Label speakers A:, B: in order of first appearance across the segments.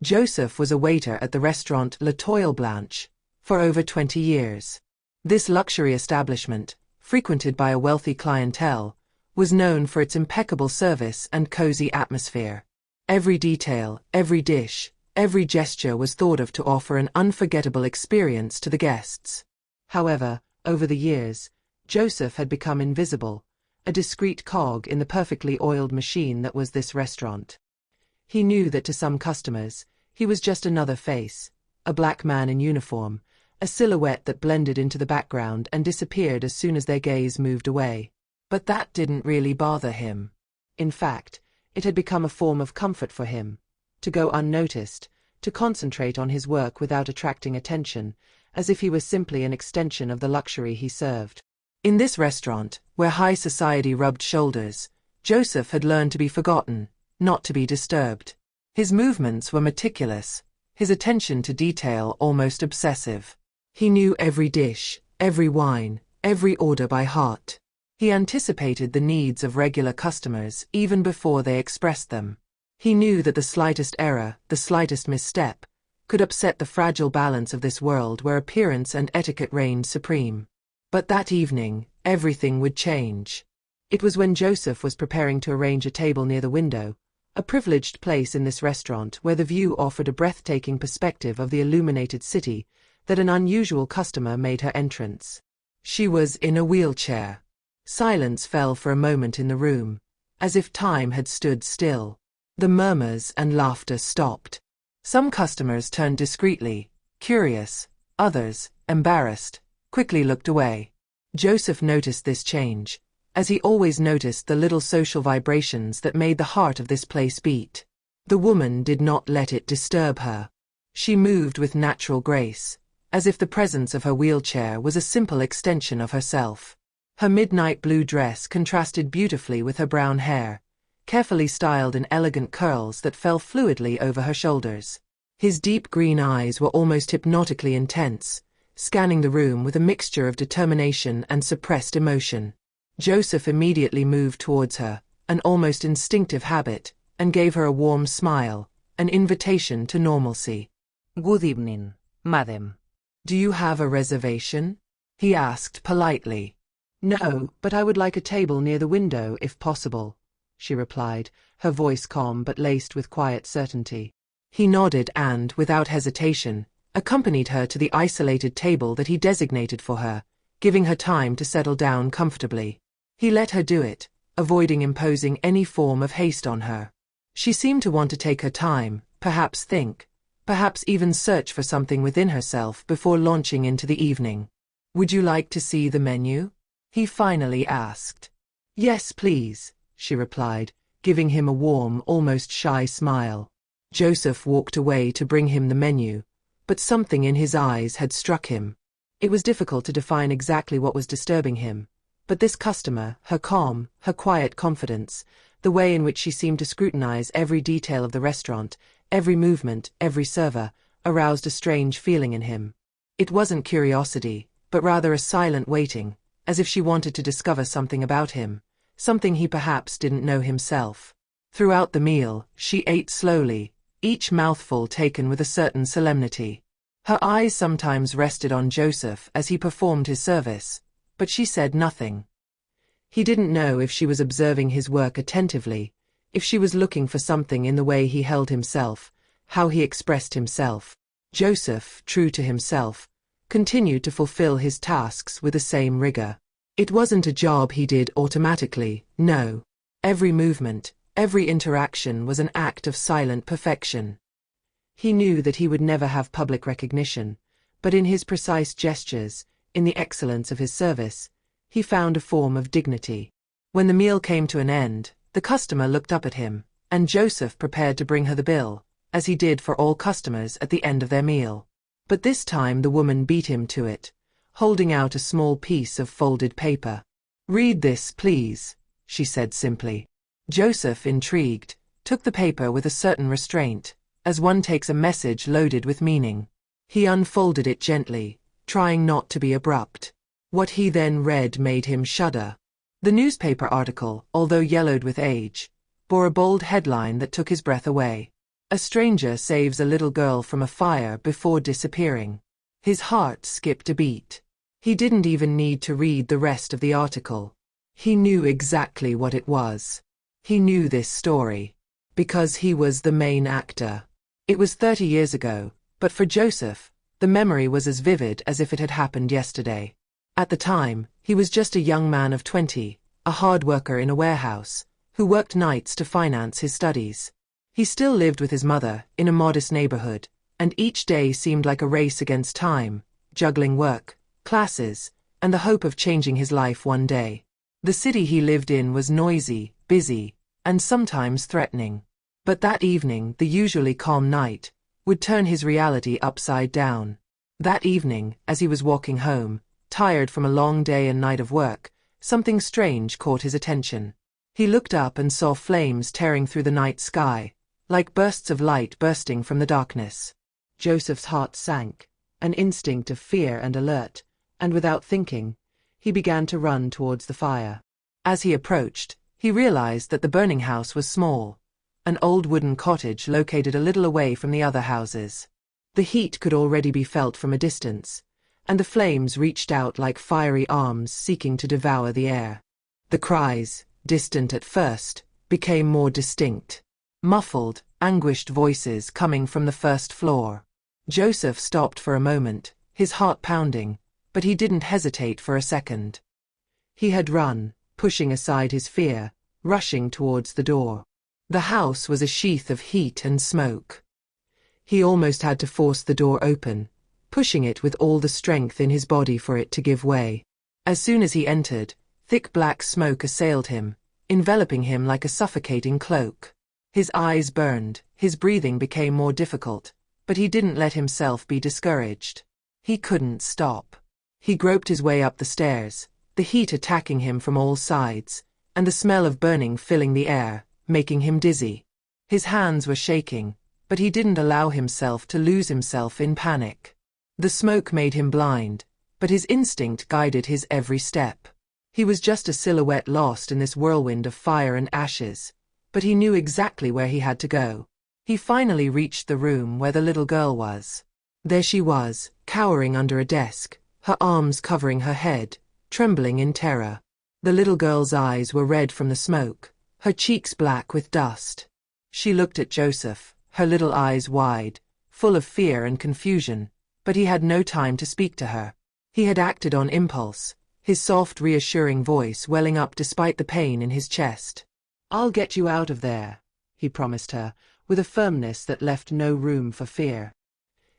A: Joseph was a waiter at the restaurant La Toile Blanche for over 20 years. This luxury establishment, frequented by a wealthy clientele, was known for its impeccable service and cozy atmosphere. Every detail, every dish, every gesture was thought of to offer an unforgettable experience to the guests. However, over the years, Joseph had become invisible, a discreet cog in the perfectly oiled machine that was this restaurant. He knew that to some customers, he was just another face, a black man in uniform, a silhouette that blended into the background and disappeared as soon as their gaze moved away. But that didn't really bother him. In fact, it had become a form of comfort for him, to go unnoticed, to concentrate on his work without attracting attention, as if he was simply an extension of the luxury he served. In this restaurant, where high society rubbed shoulders, Joseph had learned to be forgotten, not to be disturbed. His movements were meticulous, his attention to detail almost obsessive. He knew every dish, every wine, every order by heart. He anticipated the needs of regular customers even before they expressed them. He knew that the slightest error, the slightest misstep, could upset the fragile balance of this world where appearance and etiquette reigned supreme. But that evening, everything would change. It was when Joseph was preparing to arrange a table near the window, a privileged place in this restaurant where the view offered a breathtaking perspective of the illuminated city, that an unusual customer made her entrance. She was in a wheelchair. Silence fell for a moment in the room, as if time had stood still. The murmurs and laughter stopped. Some customers turned discreetly, curious, others, embarrassed, quickly looked away. Joseph noticed this change, as he always noticed the little social vibrations that made the heart of this place beat. The woman did not let it disturb her. She moved with natural grace, as if the presence of her wheelchair was a simple extension of herself. Her midnight blue dress contrasted beautifully with her brown hair, carefully styled in elegant curls that fell fluidly over her shoulders. His deep green eyes were almost hypnotically intense, scanning the room with a mixture of determination and suppressed emotion. Joseph immediately moved towards her, an almost instinctive habit, and gave her a warm smile, an invitation to normalcy.
B: "Good evening, madam."
A: "Do you have a reservation?" he asked politely. "No, but I would like a table near the window if possible," she replied, her voice calm but laced with quiet certainty. He nodded and, without hesitation, accompanied her to the isolated table that he designated for her, giving her time to settle down comfortably. He let her do it, avoiding imposing any form of haste on her. She seemed to want to take her time, perhaps think, perhaps even search for something within herself before launching into the evening. "Would you like to see the menu?" he finally asked. "Yes, please," she replied, giving him a warm, almost shy smile. Joseph walked away to bring him the menu, but something in his eyes had struck him. It was difficult to define exactly what was disturbing him, but this customer, her calm, her quiet confidence, the way in which she seemed to scrutinize every detail of the restaurant, every movement, every server, aroused a strange feeling in him. It wasn't curiosity, but rather a silent waiting, as if she wanted to discover something about him, something he perhaps didn't know himself. Throughout the meal, she ate slowly, each mouthful taken with a certain solemnity. Her eyes sometimes rested on Joseph as he performed his service, but she said nothing. He didn't know if she was observing his work attentively, if she was looking for something in the way he held himself, how he expressed himself. Joseph, true to himself, continued to fulfill his tasks with the same rigor. It wasn't a job he did automatically, no. Every movement, every interaction was an act of silent perfection. He knew that he would never have public recognition, but in his precise gestures, in the excellence of his service, he found a form of dignity. When the meal came to an end, the customer looked up at him, and Joseph prepared to bring her the bill, as he did for all customers at the end of their meal. But this time the woman beat him to it, holding out a small piece of folded paper. "Read this, please," she said simply. Joseph, intrigued, took the paper with a certain restraint, as one takes a message loaded with meaning. He unfolded it gently, trying not to be abrupt. What he then read made him shudder. The newspaper article, although yellowed with age, bore a bold headline that took his breath away. A stranger saves a little girl from a fire before disappearing. His heart skipped a beat. He didn't even need to read the rest of the article. He knew exactly what it was. He knew this story. Because he was the main actor. It was 30 years ago, but for Joseph, the memory was as vivid as if it had happened yesterday. At the time, he was just a young man of 20, a hard worker in a warehouse, who worked nights to finance his studies. He still lived with his mother, in a modest neighborhood, and each day seemed like a race against time, juggling work, classes, and the hope of changing his life one day. The city he lived in was noisy, busy, and sometimes threatening. But that evening, the usually calm night, would turn his reality upside down. That evening, as he was walking home, tired from a long day and night of work, something strange caught his attention. He looked up and saw flames tearing through the night sky, like bursts of light bursting from the darkness. Joseph's heart sank, an instinct of fear and alert, and without thinking, he began to run towards the fire. As he approached, he realized that the burning house was small, an old wooden cottage located a little away from the other houses. The heat could already be felt from a distance, and the flames reached out like fiery arms seeking to devour the air. The cries, distant at first, became more distinct. Muffled, anguished voices coming from the first floor. Joseph stopped for a moment, his heart pounding, but he didn't hesitate for a second. He had run, pushing aside his fear, rushing towards the door. The house was a sheath of heat and smoke. He almost had to force the door open, pushing it with all the strength in his body for it to give way. As soon as he entered, thick black smoke assailed him, enveloping him like a suffocating cloak. His eyes burned, his breathing became more difficult, but he didn't let himself be discouraged. He couldn't stop. He groped his way up the stairs, the heat attacking him from all sides, and the smell of burning filling the air, making him dizzy. His hands were shaking, but he didn't allow himself to lose himself in panic. The smoke made him blind, but his instinct guided his every step. He was just a silhouette lost in this whirlwind of fire and ashes, but he knew exactly where he had to go. He finally reached the room where the little girl was. There she was, cowering under a desk, her arms covering her head, trembling in terror. The little girl's eyes were red from the smoke, her cheeks black with dust. She looked at Joseph, her little eyes wide, full of fear and confusion, but he had no time to speak to her. He had acted on impulse, his soft, reassuring voice welling up despite the pain in his chest. "I'll get you out of there," he promised her, with a firmness that left no room for fear.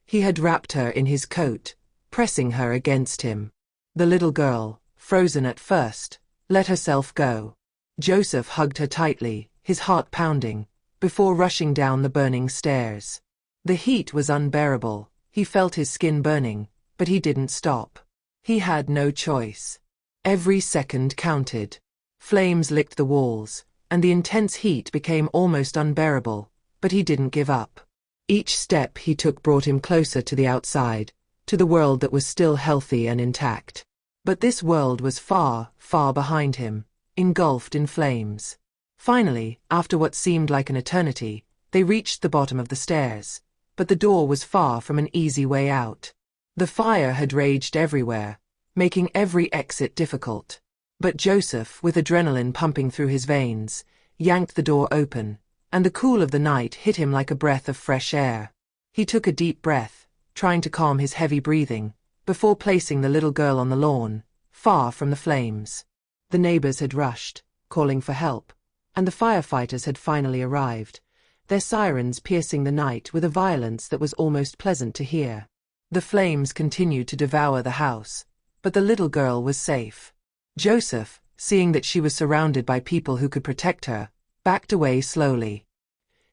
A: He had wrapped her in his coat, pressing her against him. The little girl, frozen at first, let herself go. Joseph hugged her tightly, his heart pounding, before rushing down the burning stairs. The heat was unbearable, he felt his skin burning, but he didn't stop. He had no choice. Every second counted. Flames licked the walls, and the intense heat became almost unbearable, but he didn't give up. Each step he took brought him closer to the outside, to the world that was still healthy and intact. But this world was far, far behind him, engulfed in flames. Finally, after what seemed like an eternity, they reached the bottom of the stairs, but the door was far from an easy way out. The fire had raged everywhere, making every exit difficult. But Joseph, with adrenaline pumping through his veins, yanked the door open, and the cool of the night hit him like a breath of fresh air. He took a deep breath, trying to calm his heavy breathing, before placing the little girl on the lawn, far from the flames. The neighbors had rushed, calling for help, and the firefighters had finally arrived, their sirens piercing the night with a violence that was almost pleasant to hear. The flames continued to devour the house, but the little girl was safe. Joseph, seeing that she was surrounded by people who could protect her, backed away slowly.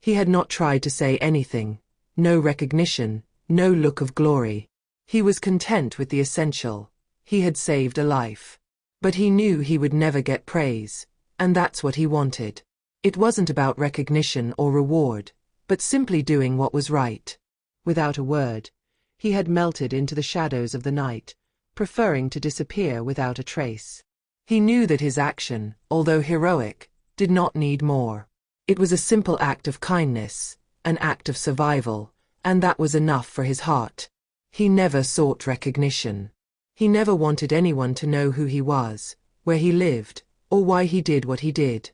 A: He had not tried to say anything, no recognition, no look of glory. He was content with the essential. He had saved a life. But he knew he would never get praise, and that's what he wanted. It wasn't about recognition or reward, but simply doing what was right. Without a word, he had melted into the shadows of the night, preferring to disappear without a trace. He knew that his action, although heroic, did not need more. It was a simple act of kindness, an act of survival, and that was enough for his heart. He never sought recognition. He never wanted anyone to know who he was, where he lived, or why he did what he did.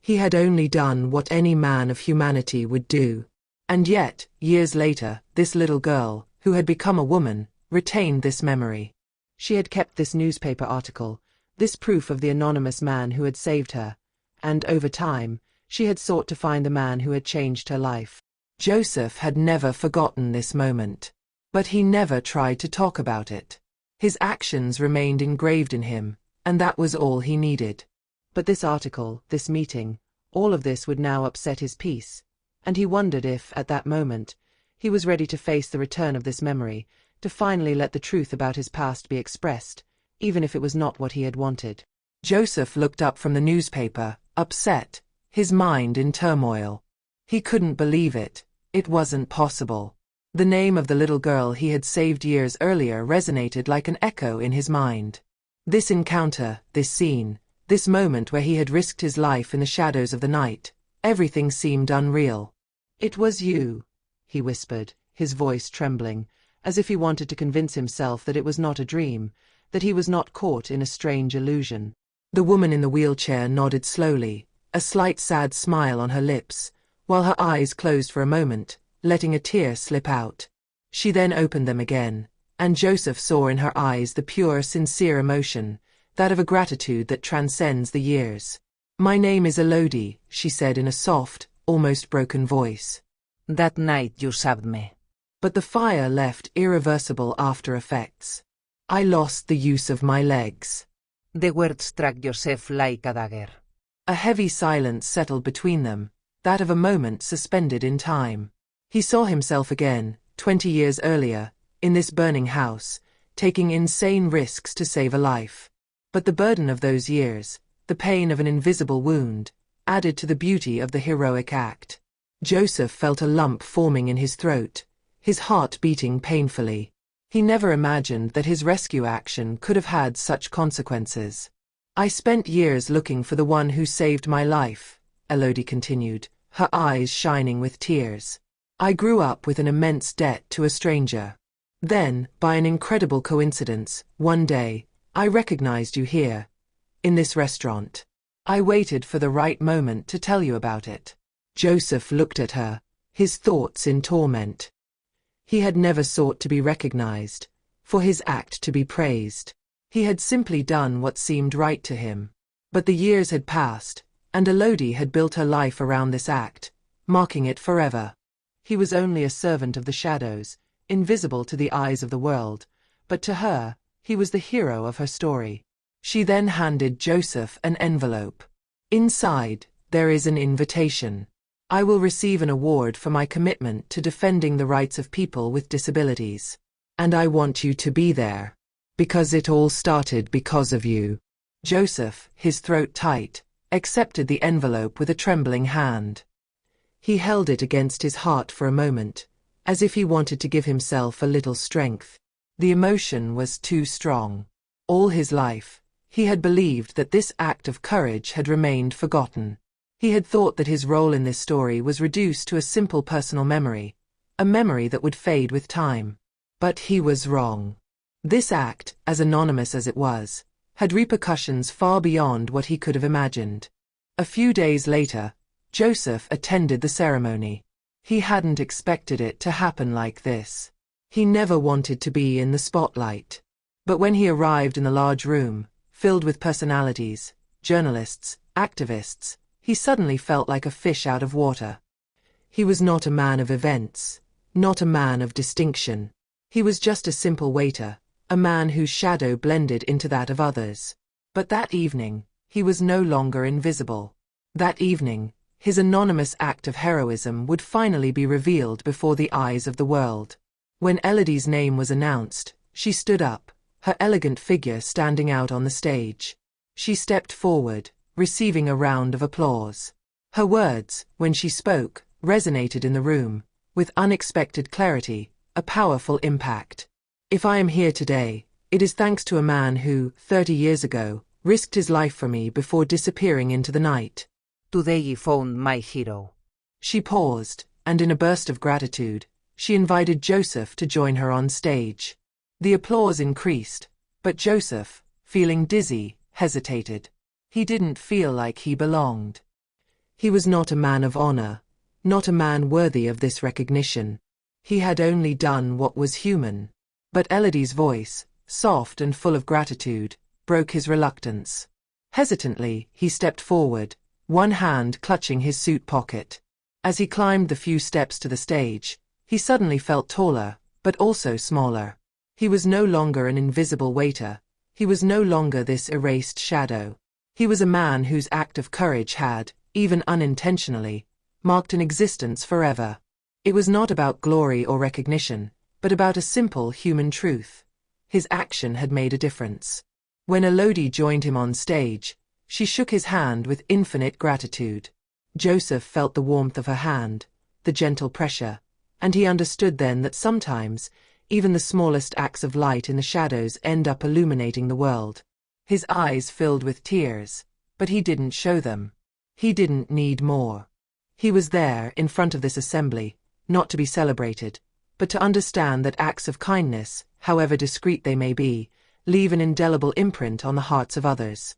A: He had only done what any man of humanity would do. And yet, years later, this little girl, who had become a woman, retained this memory. She had kept this newspaper article, this proof of the anonymous man who had saved her, and over time, she had sought to find the man who had changed her life. Joseph had never forgotten this moment. But he never tried to talk about it. His actions remained engraved in him, and that was all he needed. But this article, this meeting, all of this would now upset his peace, and he wondered if, at that moment, he was ready to face the return of this memory, to finally let the truth about his past be expressed, even if it was not what he had wanted. Joseph looked up from the newspaper, upset, his mind in turmoil. He couldn't believe it. It wasn't possible. The name of the little girl he had saved years earlier resonated like an echo in his mind. This encounter, this scene, this moment where he had risked his life in the shadows of the night, everything seemed unreal. "It was you," he whispered, his voice trembling, as if he wanted to convince himself that it was not a dream, that he was not caught in a strange illusion. The woman in the wheelchair nodded slowly, a slight sad smile on her lips, while her eyes closed for a moment, letting a tear slip out. She then opened them again, and Joseph saw in her eyes the pure, sincere emotion, that of a gratitude that transcends the years. "My name is Elodie," she said in a soft, almost broken voice.
B: That night you saved me.
A: But the fire left irreversible after effects. "I lost the use of my legs."
B: The words struck Joseph like a dagger.
A: A heavy silence settled between them, that of a moment suspended in time. He saw himself again, 20 years earlier, in this burning house, taking insane risks to save a life. But the burden of those years, the pain of an invisible wound, added to the beauty of the heroic act. Joseph felt a lump forming in his throat, his heart beating painfully. He never imagined that his rescue action could have had such consequences. "I spent years looking for the one who saved my life," Elodie continued, her eyes shining with tears. "I grew up with an immense debt to a stranger. Then, by an incredible coincidence, one day, I recognized you here, in this restaurant. I waited for the right moment to tell you about it." Joseph looked at her, his thoughts in torment. He had never sought to be recognized, for his act to be praised. He had simply done what seemed right to him. But the years had passed, and Elodie had built her life around this act, marking it forever. He was only a servant of the shadows, invisible to the eyes of the world, but to her, he was the hero of her story. She then handed Joseph an envelope. "Inside, there is an invitation. I will receive an award for my commitment to defending the rights of people with disabilities. And I want you to be there. Because it all started because of you." Joseph, his throat tight, accepted the envelope with a trembling hand. He held it against his heart for a moment, as if he wanted to give himself a little strength. The emotion was too strong. All his life, he had believed that this act of courage had remained forgotten. He had thought that his role in this story was reduced to a simple personal memory, a memory that would fade with time. But he was wrong. This act, as anonymous as it was, had repercussions far beyond what he could have imagined. A few days later, Joseph attended the ceremony. He hadn't expected it to happen like this. He never wanted to be in the spotlight. But when he arrived in the large room, filled with personalities, journalists, activists, he suddenly felt like a fish out of water. He was not a man of events, not a man of distinction. He was just a simple waiter, a man whose shadow blended into that of others. But that evening, he was no longer invisible. That evening, his anonymous act of heroism would finally be revealed before the eyes of the world. When Elodie's name was announced, she stood up, her elegant figure standing out on the stage. She stepped forward, receiving a round of applause. Her words, when she spoke, resonated in the room, with unexpected clarity, a powerful impact. "If I am here today, it is thanks to a man who, 30 years ago, risked his life for me before disappearing into the night.
B: Today I found my hero."
A: She paused, and in a burst of gratitude, she invited Joseph to join her on stage. The applause increased, but Joseph, feeling dizzy, hesitated. He didn't feel like he belonged. He was not a man of honor, not a man worthy of this recognition. He had only done what was human. But Elodie's voice, soft and full of gratitude, broke his reluctance. Hesitantly, he stepped forward, one hand clutching his suit pocket. As he climbed the few steps to the stage, he suddenly felt taller, but also smaller. He was no longer an invisible waiter. He was no longer this erased shadow. He was a man whose act of courage had, even unintentionally, marked an existence forever. It was not about glory or recognition, but about a simple human truth. His action had made a difference. When Elodie joined him on stage, she shook his hand with infinite gratitude. Joseph felt the warmth of her hand, the gentle pressure, and he understood then that sometimes, even the smallest acts of light in the shadows end up illuminating the world. His eyes filled with tears, but he didn't show them. He didn't need more. He was there, in front of this assembly, not to be celebrated, but to understand that acts of kindness, however discreet they may be, leave an indelible imprint on the hearts of others.